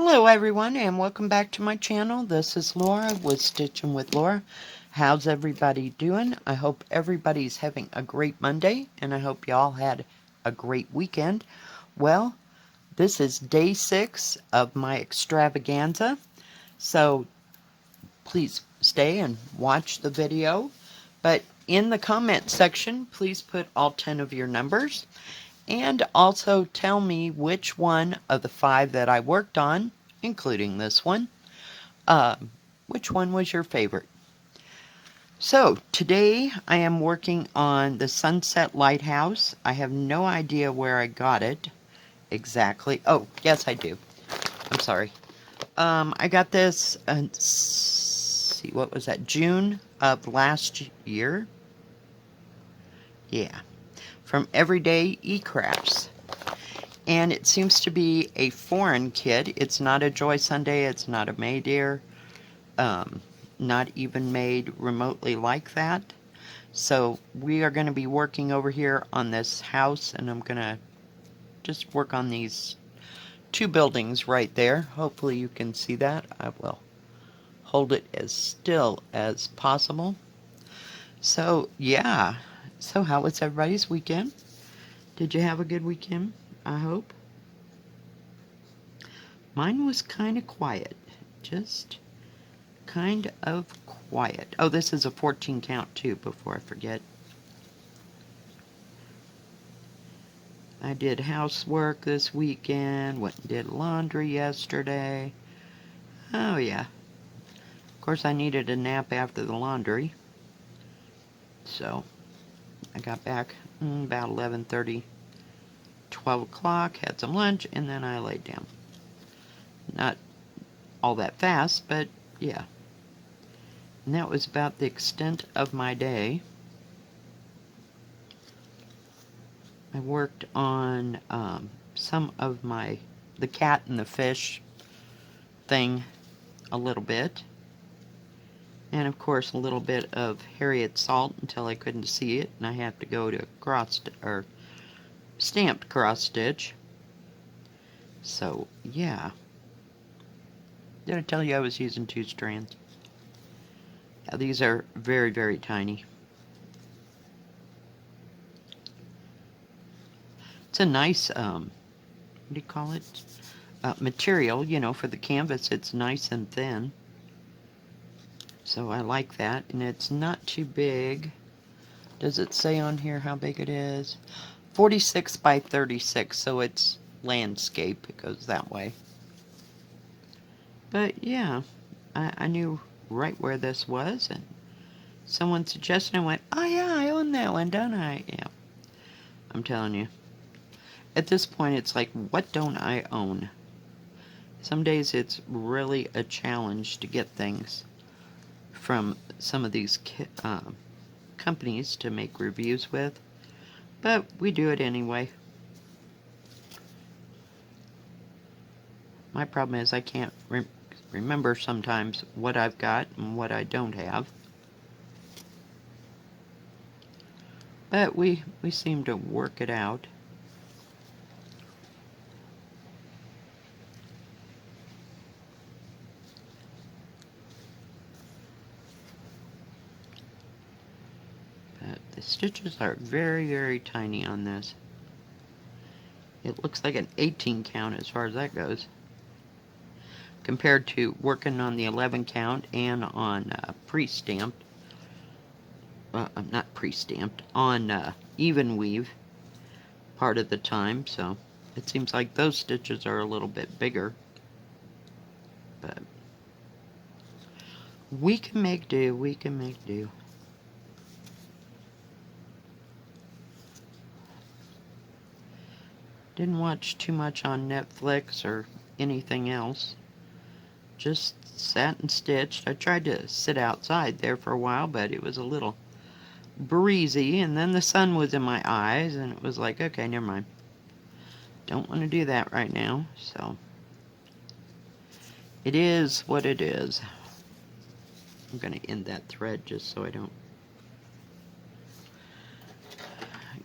Hello everyone and welcome back to my channel. This is Laura with Stitchin with Laura. How's everybody doing? I hope everybody's having a great Monday and I hope y'all had a great weekend. Well, this is day 6 of my extravaganza, so please stay and watch the video. But in the comment section, please put all 10 of your numbers. And also tell me which one of the 5 that I worked on, including this one, which one was your favorite. So today I am working on the Sunset Lighthouse. I have no idea where I got it exactly. Oh, yes I do. I'm sorry. I got this, see, what was that, June of last year? Yeah. From Everyday eCrafts. And it seems to be a foreign kit. It's not a Joy Sunday, it's not a May Dear, not even made remotely like that. So we are going to be working over here on this house, and I'm going to just work on these 2 buildings right there. Hopefully you can see that. I will hold it as still as possible. So yeah, so how was everybody's weekend? Did you have a good weekend? I hope. Mine was kind of quiet, just kind of quiet. Oh, this is a 14 count too, before I forget. I did housework this weekend, went and did laundry yesterday. Oh yeah. Of course I needed a nap after the laundry. So I got back about 11:30, 12 o'clock, had some lunch, and then I laid down. Not all that fast, but yeah. And that was about the extent of my day. I worked on some of the cat and the fish thing a little bit. And of course a little bit of Harriet salt until I couldn't see it, and I have to go to stamped cross stitch. So yeah. Did I tell you I was using 2 strands? Yeah, these are very, very tiny. It's a nice, what do you call it? Material, you know, for the canvas. It's nice and thin. So I like that, and it's not too big. Does it say on here how big it is? 46 by 36, so it's landscape. It goes that way. But yeah, I knew right where this was, and someone suggested, and I went, oh yeah, I own that one, don't I? Yeah, I'm telling you. At this point, it's like, what don't I own? Some days it's really a challenge to get things from some of these companies to make reviews with, but we do it anyway. My problem is I can't remember sometimes what I've got and what I don't have. But we seem to work it out. But the stitches are very, very tiny on this. It looks like an 18 count as far as that goes, compared to working on the 11 count and on pre-stamped. Not pre-stamped, on even weave part of the time, so it seems like those stitches are a little bit bigger. But we can make do, we can make do. Didn't watch too much on Netflix or anything else. Just sat and stitched. I tried to sit outside there for a while, but it was a little breezy, and then the sun was in my eyes, and it was like, okay, never mind. Don't want to do that right now, so it is what it is. I'm going to end that thread just so I don't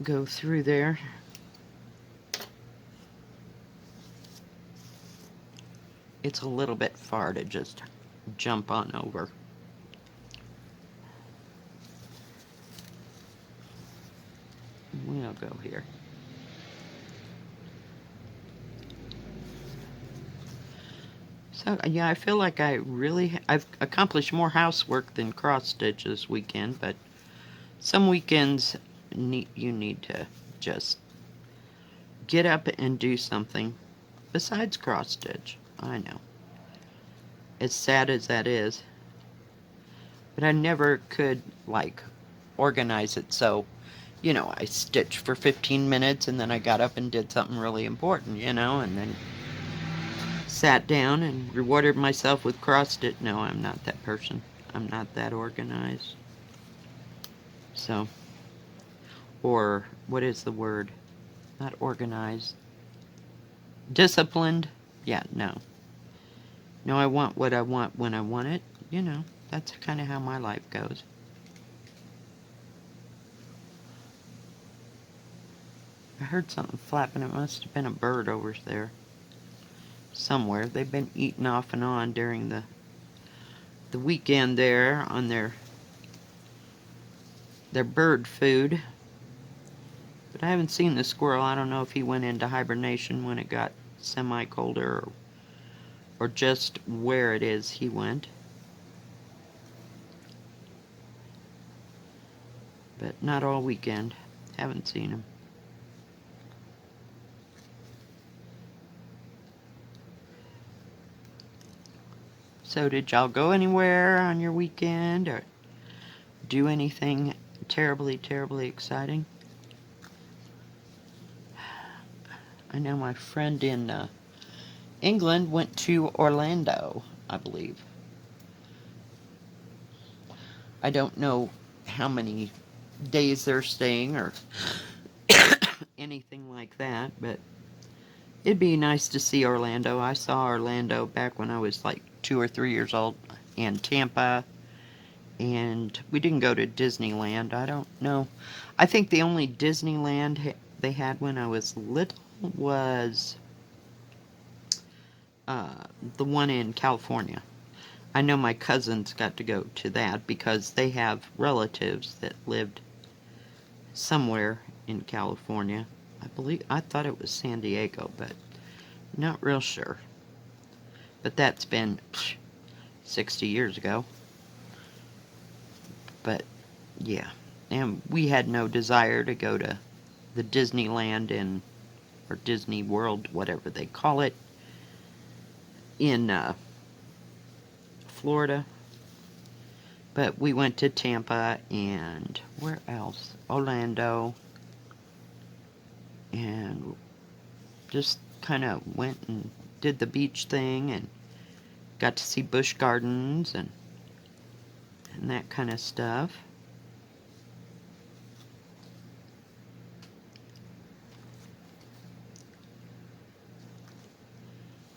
go through there. it's a little bit far to just jump on over. We'll go here. So, yeah, I feel like I've accomplished more housework than cross stitch this weekend, but some weekends you need to just get up and do something besides cross stitch. I know. As sad as that is. But I never could, like, organize it so, I stitched for 15 minutes and then I got up and did something really important, and then sat down and rewarded myself with cross stitch. No, I'm not that person. I'm not that organized. So, or what is the word? Not organized. Disciplined? Yeah, no. No, I want what I want when I want it. That's kind of how my life goes. I heard something flapping. It must have been a bird over there. Somewhere. They've been eating off and on during the weekend there on their bird food. But I haven't seen the squirrel. I don't know if he went into hibernation when it got semi-colder or just where it is he went. But not all weekend. Haven't seen him. So did y'all go anywhere on your weekend or do anything terribly, terribly exciting? I know my friend in England went to Orlando, I believe. I don't know how many days they're staying or anything like that, but it'd be nice to see Orlando. I saw Orlando back when I was like 2 or 3 years old, and Tampa, and we didn't go to Disneyland. I don't know. I think the only Disneyland they had when I was little was the one in California. I know my cousins got to go to that because they have relatives that lived somewhere in California. I thought it was San Diego, but not real sure. But that's been 60 years ago. But yeah, and we had no desire to go to the Disneyland or Disney World, whatever they call it, in Florida. But we went to Tampa and where else? Orlando. And just kind of went and did the beach thing and got to see Busch Gardens and that kind of stuff.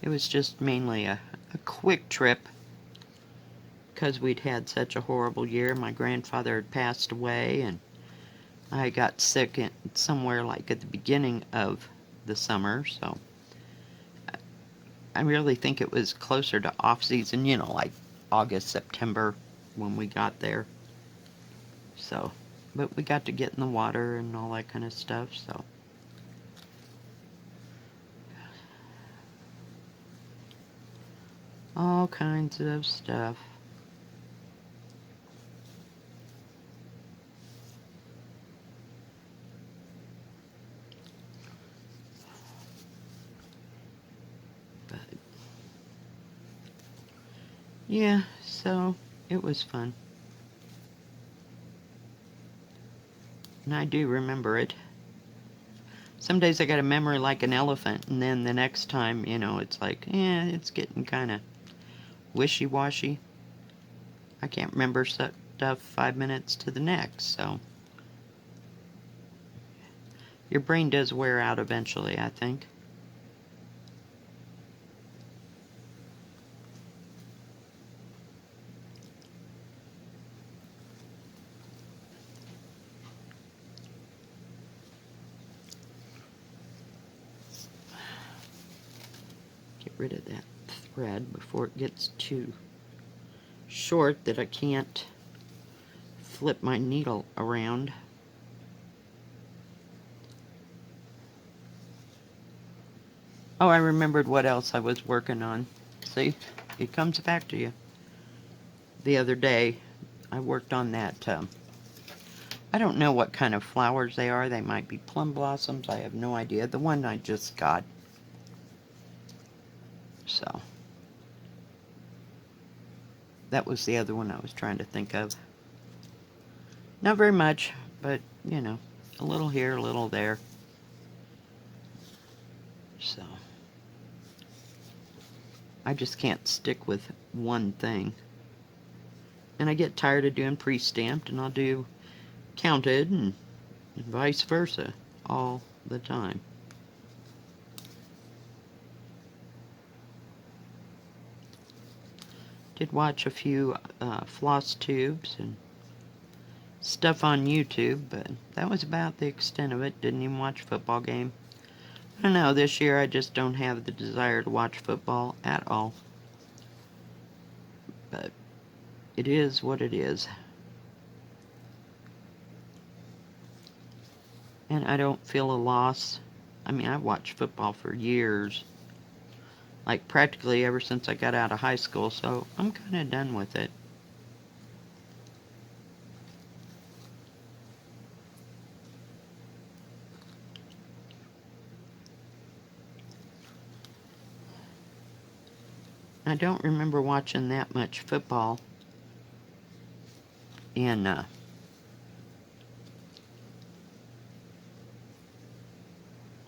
It was just mainly a quick trip because we'd had such a horrible year. My grandfather had passed away and I got sick somewhere like at the beginning of the summer, so I really think it was closer to off-season, like August, September when we got there. So, but we got to get in the water and all that kind of stuff, so. All kinds of stuff. But, yeah, so it was fun. And I do remember it. Some days I got a memory like an elephant, and then the next time, it's like, it's getting kind of wishy-washy. I can't remember stuff 5 minutes to the next, so. Your brain does wear out eventually, I think. Get rid of that thread before it gets too short that I can't flip my needle around. Oh, I remembered what else I was working on. See, it comes back to you. The other day, I worked on that. I don't know what kind of flowers they are. They might be plum blossoms. I have no idea. The one I just got. So, that was the other one I was trying to think of. Not very much, but, you know, a little here, a little there. So, I just can't stick with one thing. And I get tired of doing pre-stamped, and I'll do counted and vice versa all the time. Did watch a few floss tubes and stuff on YouTube, but that was about the extent of it. Didn't even watch a football game. I don't know, this year I just don't have the desire to watch football at all. But it is what it is. And I don't feel a loss. I mean, I've watched football for years. Like practically ever since I got out of high school, so I'm kind of done with it. I don't remember watching that much football in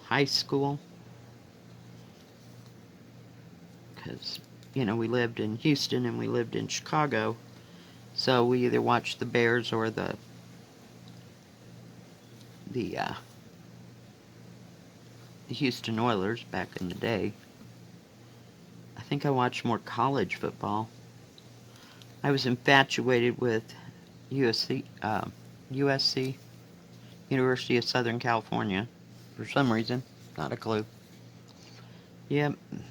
high school. Because, you know, we lived in Houston and we lived in Chicago. So we either watched the Bears or the Houston Oilers back in the day. I think I watched more college football. I was infatuated with USC, University of Southern California, for some reason. Not a clue. Yep. I'm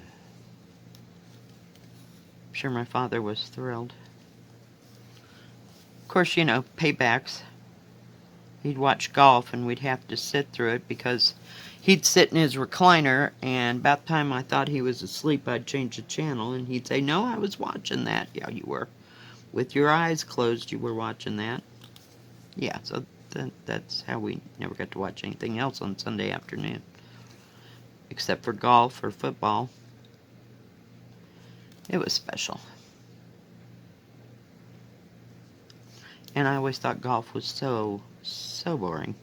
sure my father was thrilled. Of course, you know, paybacks. He'd watch golf and we'd have to sit through it because he'd sit in his recliner, and about the time I thought he was asleep, I'd change the channel, and he'd say, "No, I was watching that." "Yeah, you were. With your eyes closed, you were watching that." Yeah, so that's how we never got to watch anything else on Sunday afternoon. Except for golf or football. It was special. And I always thought golf was so boring.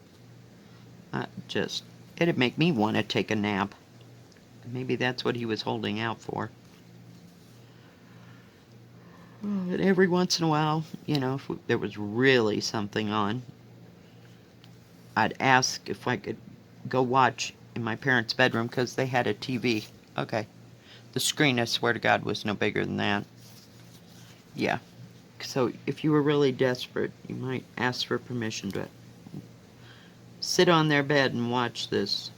It'd make me want to take a nap. Maybe that's what he was holding out for. But every once in a while, you know, if there was really something on, I'd ask if I could go watch in my parents' bedroom because they had a TV. Okay. The screen, I swear to God, was no bigger than that. Yeah. So if you were really desperate, you might ask for permission to sit on their bed and watch this.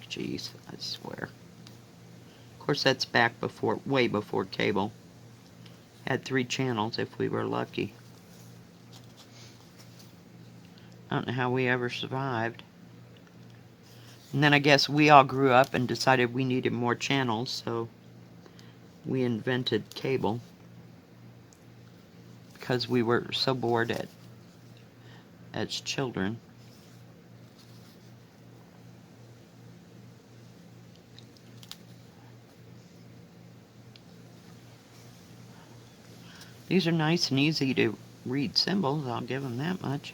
Jeez, I swear. Of course, that's back before, way before cable. Had 3 channels if we were lucky. I don't know how we ever survived. And then I guess we all grew up and decided we needed more channels, so we invented cable. Because we were so bored as children. These are nice and easy to read symbols, I'll give them that much.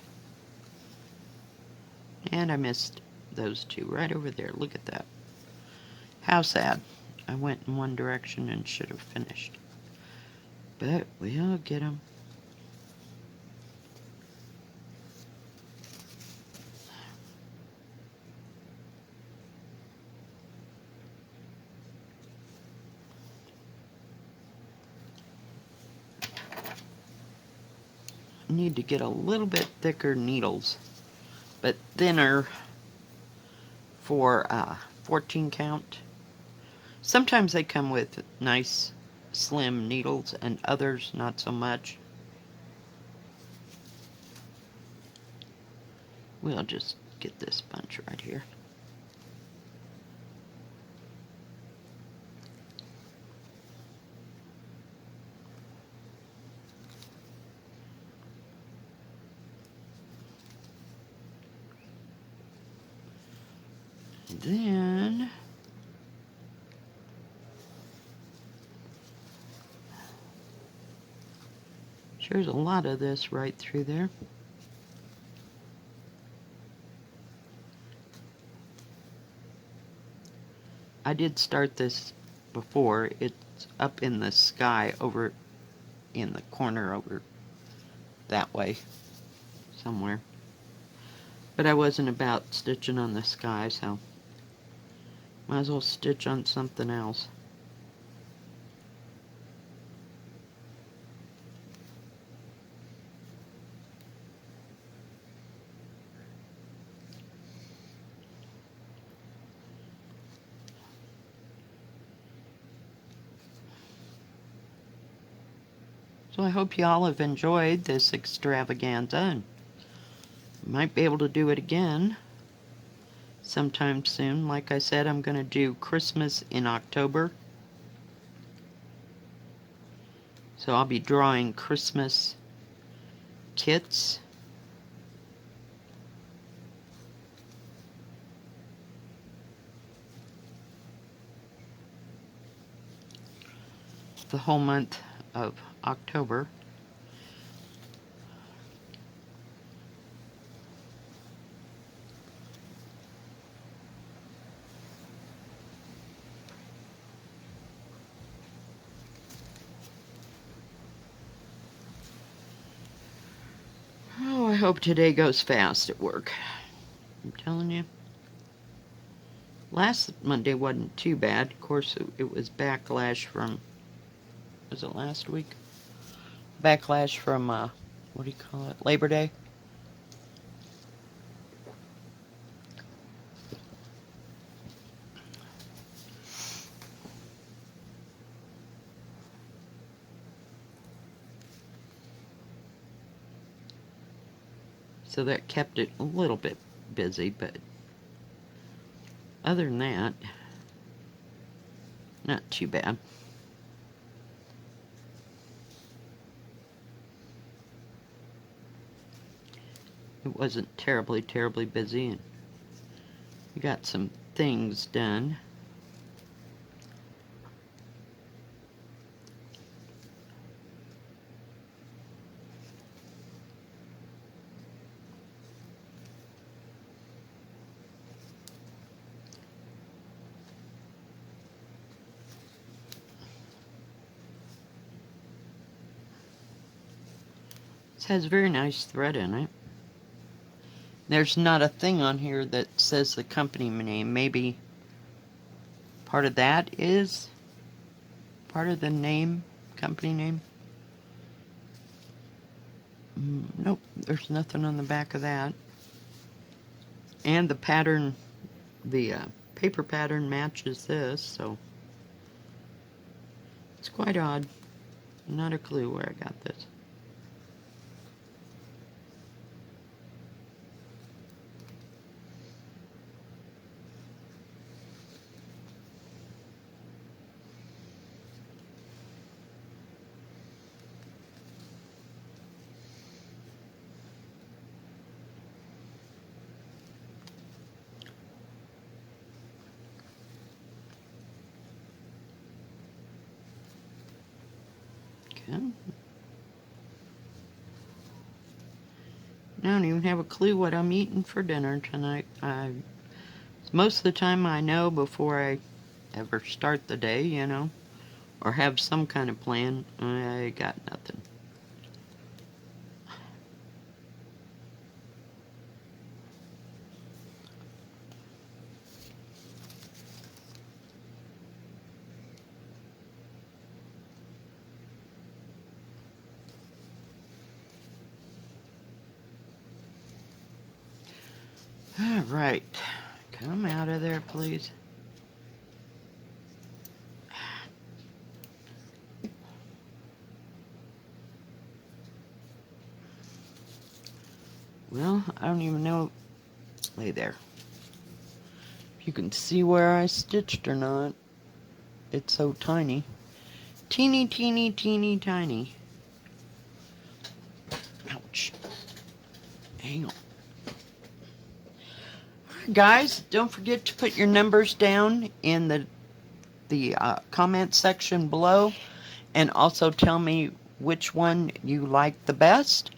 And I missed those 2 right over there. Look at that. How sad. I went in one direction and should have finished. But we'll get them. Need to get a little bit thicker needles, but thinner for 14 count. Sometimes they come with nice slim needles and others not so much. We'll just get this bunch right here. Then there's a lot of this right through there. I did start this before. It's up in the sky over in the corner over that way somewhere. But I wasn't about stitching on the sky, so might as well stitch on something else. So I hope you all have enjoyed this extravaganza, and might be able to do it again sometime soon. Like I said, I'm going to do Christmas in October. So I'll be drawing Christmas kits. The whole month of October. Oh, I hope today goes fast at work. I'm telling you. Last Monday wasn't too bad. Of course, it was backlash from, was it last week? Backlash from, what do you call it? Labor Day? So that kept it a little bit busy, but other than that, not too bad. It wasn't terribly busy, and we got some things done. This has very nice thread in it. There's not a thing on here that says the company name. Maybe part of that is part of the name, company name. Nope, there's nothing on the back of that. And the pattern, the paper pattern matches this, so it's quite odd. Not a clue where I got this. Okay. I don't even have a clue what I'm eating for dinner tonight. Most of the time I know before I ever start the day, you know, or have some kind of plan. I got nothing. All right, come out of there, please. Well, I don't even know. Lay there. If you can see where I stitched or not. It's so tiny. Teeny, teeny, teeny, tiny. Ouch. Hang on. Alright, guys, don't forget to put your numbers down in the comment section below. And also tell me which one you like the best.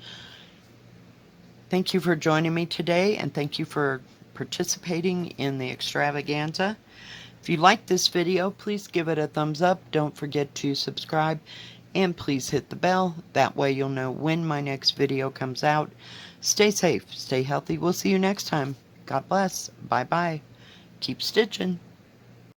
Thank you for joining me today, and thank you for participating in the extravaganza. If you like this video, please give it a thumbs up. Don't forget to subscribe, and please hit the bell. That way you'll know when my next video comes out. Stay safe, stay healthy. We'll see you next time. God bless. Bye-bye. Keep stitching.